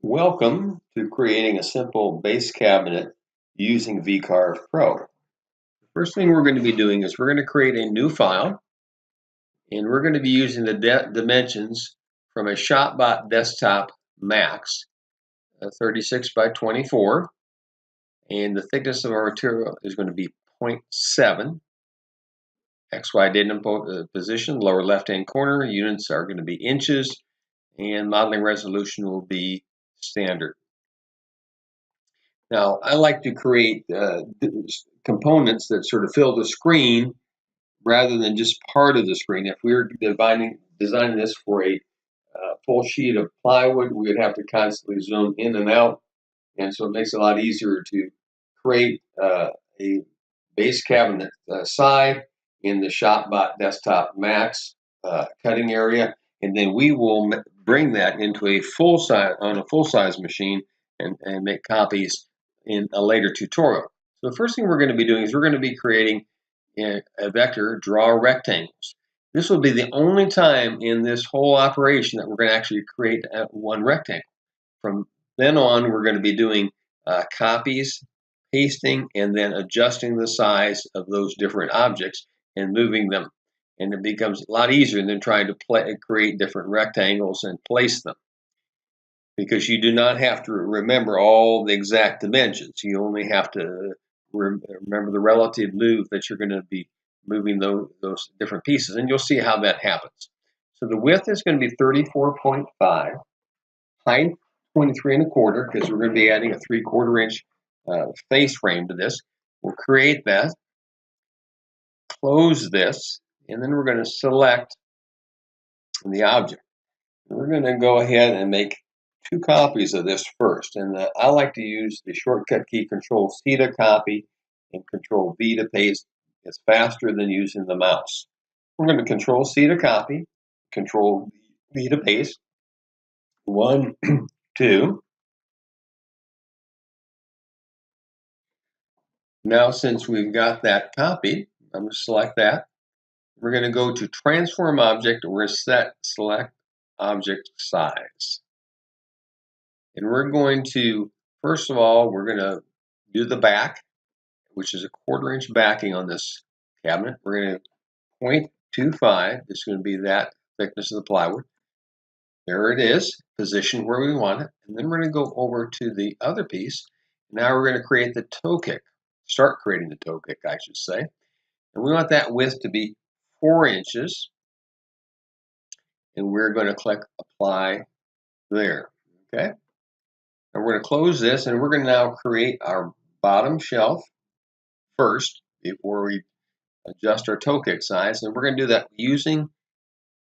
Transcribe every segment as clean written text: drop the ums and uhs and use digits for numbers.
Welcome to creating a simple base cabinet using VCarve Pro. The first thing we're going to be doing is we're going to create a new file, and we're going to be using the dimensions from a ShopBot Desktop Max, 36 by 24, and the thickness of our material is going to be 0.7. XY data position, lower left-hand corner, units are going to be inches, and modeling resolution will be standard. Now, I like to create components that sort of fill the screen rather than just part of the screen. If we were designing this for a full sheet of plywood, we would have to constantly zoom in and out. And so it makes it a lot easier to create a base cabinet side in the ShopBot Desktop Max cutting area. And then we will bring that into a full-size machine and make copies in a later tutorial. So the first thing we're going to be doing is we're going to be creating a vector, draw rectangles. This will be the only time in this whole operation that we're going to actually create one rectangle. From then on, we're going to be doing copies, pasting, and then adjusting the size of those different objects and moving them. And it becomes a lot easier than trying to create different rectangles and place them, because you do not have to remember all the exact dimensions. You only have to remember the relative move that you're going to be moving those different pieces, and you'll see how that happens. So the width is going to be 34.5, height 23 1/4, because we're going to be adding a 3/4 inch face frame to this. We'll create that, close this, and then we're going to select the object. And we're going to go ahead and make 2 copies of this first, and I like to use the shortcut key Control-C to copy and Control-V to paste. It's faster than using the mouse. We're going to Control-C to copy, Control-V to paste. 1, 2. Now, since we've got that copied, I'm going to select that. We're going to go to Transform Object, and we're going to select Object Size. And we're going to, first of all, we're going to do the back, which is a 1/4 inch backing on this cabinet. We're going to 0.25. It's going to be that thickness of the plywood. There it is, positioned where we want it. And then we're going to go over to the other piece. Now we're going to create the toe kick. Start creating the toe kick, I should say. And we want that width to be 4 inches. And we're going to click Apply there. Okay. And we're going to close this, and we're going to now create our bottom shelf first before we adjust our toe kick size. And we're going to do that using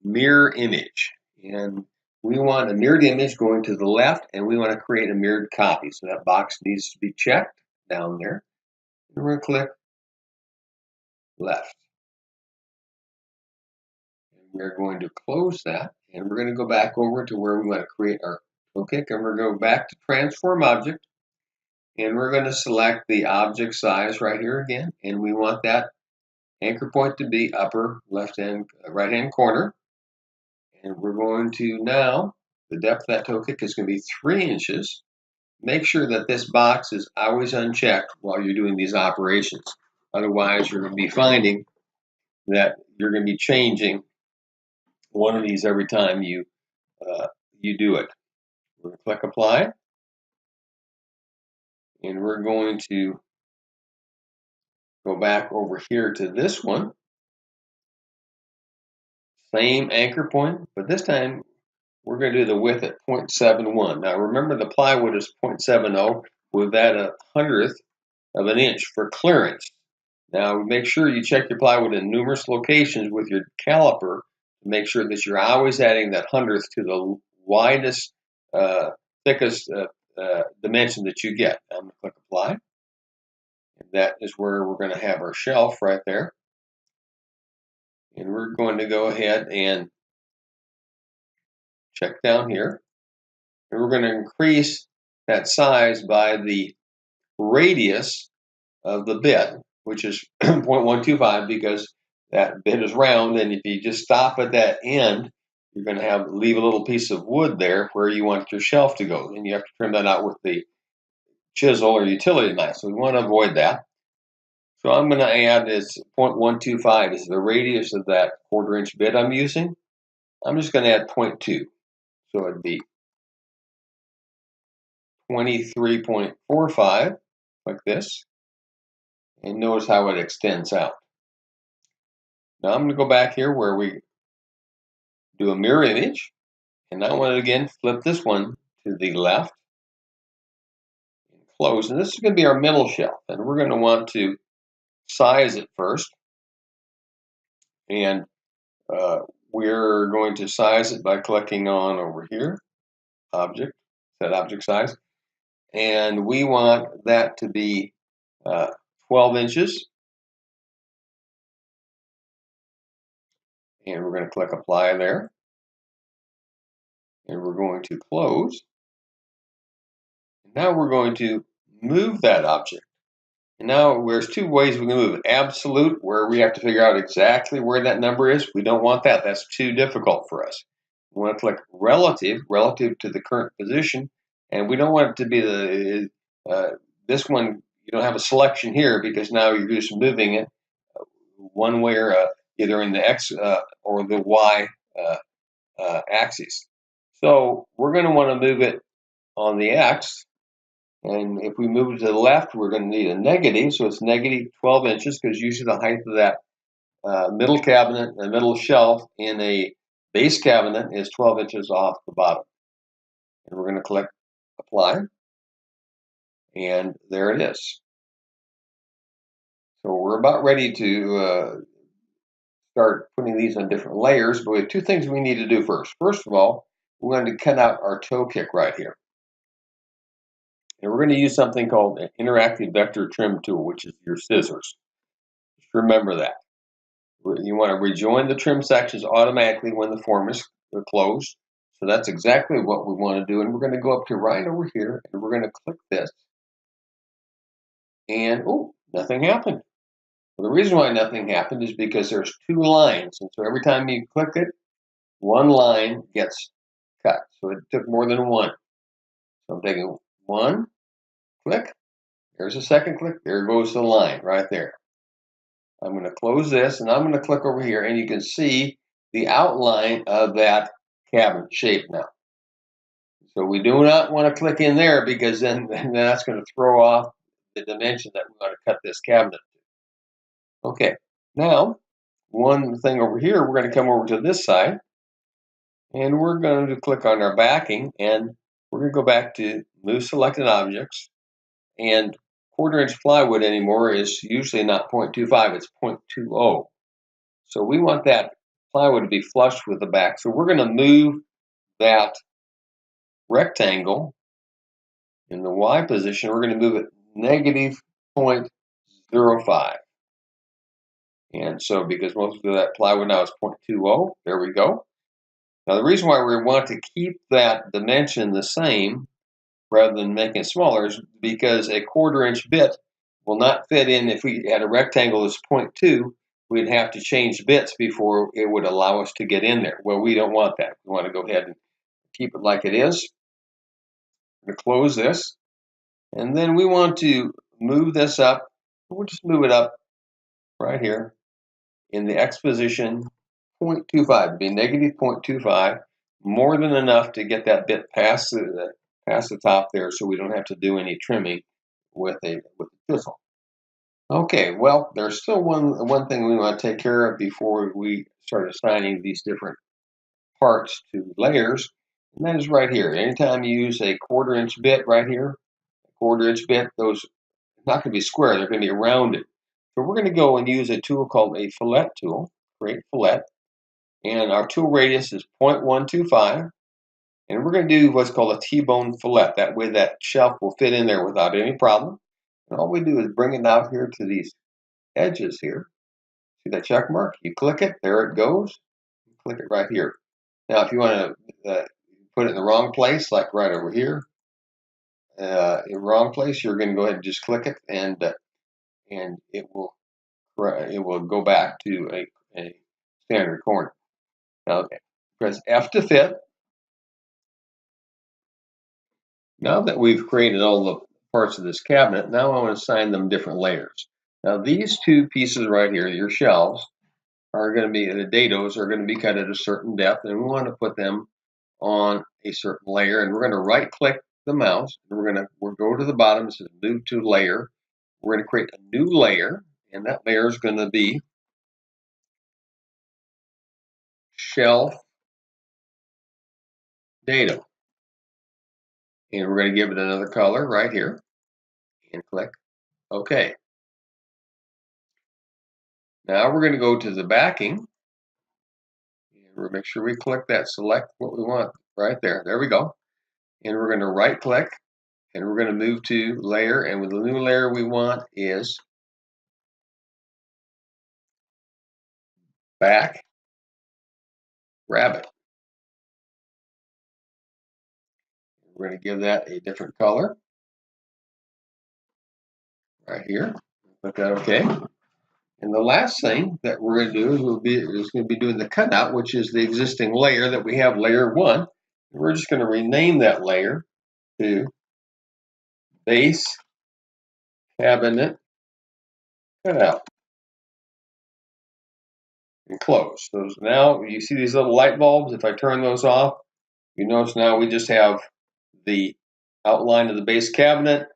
mirror image. And we want a mirrored image going to the left, and we want to create a mirrored copy. So that box needs to be checked down there. And we're going to click left. And we're going to close that, and we're going to go back over to where we want to create our toe kick, and we're going to go back to Transform Object. And we're going to select the object size right here again, and we want that anchor point to be upper right hand corner. And we're going to now, the depth of that toe kick is going to be 3 inches. Make sure that this box is always unchecked while you're doing these operations. Otherwise, you're going to be finding that you're going to be changing one of these every time you do it. We're going to click Apply. And we're going to go back over here to this one. Same anchor point, but this time we're going to do the width at 0.71. Now remember, the plywood is 0.70. We've added 1/100 of an inch for clearance. Now make sure you check your plywood in numerous locations with your caliper to make sure that you're always adding that 1/100 to the widest, thickest dimension that you get. I'm going to click Apply. And that is where we're going to have our shelf right there. And we're going to go ahead and check down here. And we're going to increase that size by the radius of the bit, which is 0.125, because that bit is round. And if you just stop at that end, you're going to leave a little piece of wood there where you want your shelf to go, and you have to trim that out with the chisel or utility knife. So we want to avoid that. So I'm going to add is 0.125 is the radius of that 1/4 inch bit I'm using. I'm just going to add 0.2. So it'd be 23.45 like this. And notice how it extends out. Now I'm going to go back here where we do a mirror image. And I want to again flip this one to the left and close. And this is going to be our middle shelf. And we're going to want to size it first. And we're going to size it by clicking on over here, object, set object size. And we want that to be 12 inches. And we're going to click apply there. And we're going to close. Now we're going to move that object. And now there's two ways we can move it. Absolute, where we have to figure out exactly where that number is. We don't want that. That's too difficult for us. We want to click relative, relative to the current position. And we don't want it to be this one. You don't have a selection here because now you're just moving it one way or either in the X or the Y axis. So we're going to want to move it on the X. And if we move it to the left, we're going to need a negative. So it's negative 12 inches because usually the height of that middle cabinet, the middle shelf in a base cabinet is 12 inches off the bottom. And we're going to click apply. And there it is. So we're about ready to start putting these on different layers. But we have two things we need to do first. First of all, we're going to cut out our toe kick right here. And we're going to use something called an interactive vector trim tool, which is your scissors. Just remember that. You want to rejoin the trim sections automatically when the form is closed. So that's exactly what we want to do. And we're going to go up to right over here, and we're going to click this. And, oh, nothing happened. Well, the reason why nothing happened is because there's two lines. And so every time you click it, one line gets cut. So it took more than one. So I'm taking one, click. There's a second click. There goes the line right there. I'm going to close this, and I'm going to click over here, and you can see the outline of that cabinet shape now. So we do not want to click in there because then that's going to throw off the dimension that we're going to cut this cabinet to. Okay, now one thing over here, we're going to come over to this side, and we're going to click on our backing, and we're going to go back to move selected objects, and 1/4 inch plywood anymore is usually not 0.25, it's 0.20. So we want that plywood to be flush with the back. So we're going to move that rectangle in the Y position. We're going to move it negative 0.05. And so because most of that plywood now is 0.20, there we go. Now the reason why we want to keep that dimension the same rather than making it smaller is because a 1/4 inch bit will not fit in. If we had a rectangle that's 0.2, we'd have to change bits before it would allow us to get in there. Well, we don't want that. We want to go ahead and keep it like it is. We're going to close this. And then we want to move this up. We'll just move it up right here in the X position, 0.25. It'd be negative 0.25, more than enough to get that bit past the top there, so we don't have to do any trimming with a chisel. Okay, well, there's still one thing we want to take care of before we start assigning these different parts to layers, and that is right here. Anytime you use a 1/4 inch bit right here, a 1/4 inch bit, those are not going to be square, they're going to be rounded. So we're going to go and use a tool called a fillet tool, create fillet, and our tool radius is 0.125. And we're going to do what's called a Tbone fillet. That way that shelf will fit in there without any problem. And all we do is bring it out here to these edges here. See that check mark? You click it, there it goes. You click it right here. Now if you want to put it in the wrong place, like right over here, in the wrong place, you're going to go ahead and just click it, and it will go back to a standard corner. Okay. Press F to fit. Now that we've created all the parts of this cabinet, now I want to assign them different layers. Now these two pieces right here, your shelves, are going to be, the dados are going to be cut at a certain depth, and we want to put them on a certain layer, and we're going to right click the mouse, and we'll go to the bottom, it says move to layer. We're going to create a new layer, and that layer is going to be shelf dado. And we're going to give it another color right here, and click OK. Now we're going to go to the backing, and we'll make sure we click that, select what we want right there. There we go. And we're going to right click, and we're going to move to layer, and with the new layer we want is back rabbit. We're going to give that a different color right here. Put that OK. And the last thing that we're going to do is going to be doing the cutout, which is the existing layer that we have, layer 1. We're just going to rename that layer to base cabinet cutout and close. So now you see these little light bulbs. If I turn those off, you notice now we just have the outline of the base cabinet.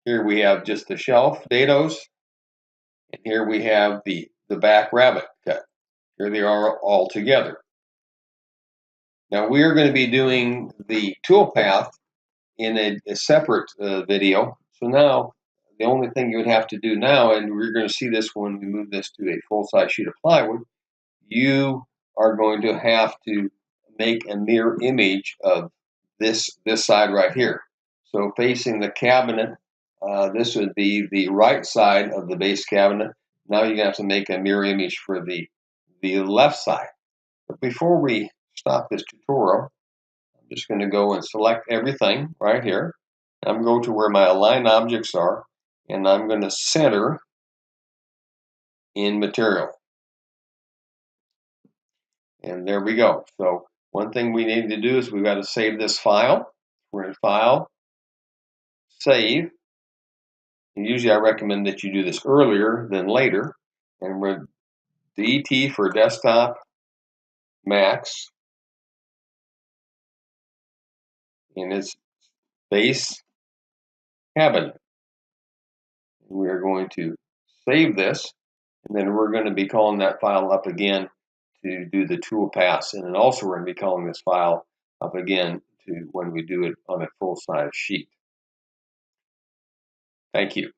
Here we have just the shelf dados, and here we have the back rabbit cut. Here they are all together. Now we are going to be doing the toolpath in a separate video. So now the only thing you would have to do now, and we're going to see this when we move this to a full-size sheet of plywood, you are going to have to make a mirror image of this side right here. So facing the cabinet, this would be the right side of the base cabinet. Now you're going to have to make a mirror image for the left side. But before we stop this tutorial, I'm just going to go and select everything right here. I'm going to where my align objects are, and I'm going to center in material. And there we go. So one thing we need to do is we've got to save this file. We're in File, Save. And usually I recommend that you do this earlier than later. And we're DT for desktop, Max, and it's base cabinet. We are going to save this, and then we're going to be calling that file up again to do the tool pass, and then also we're going to be calling this file up again to when we do it on a full-size sheet. Thank you.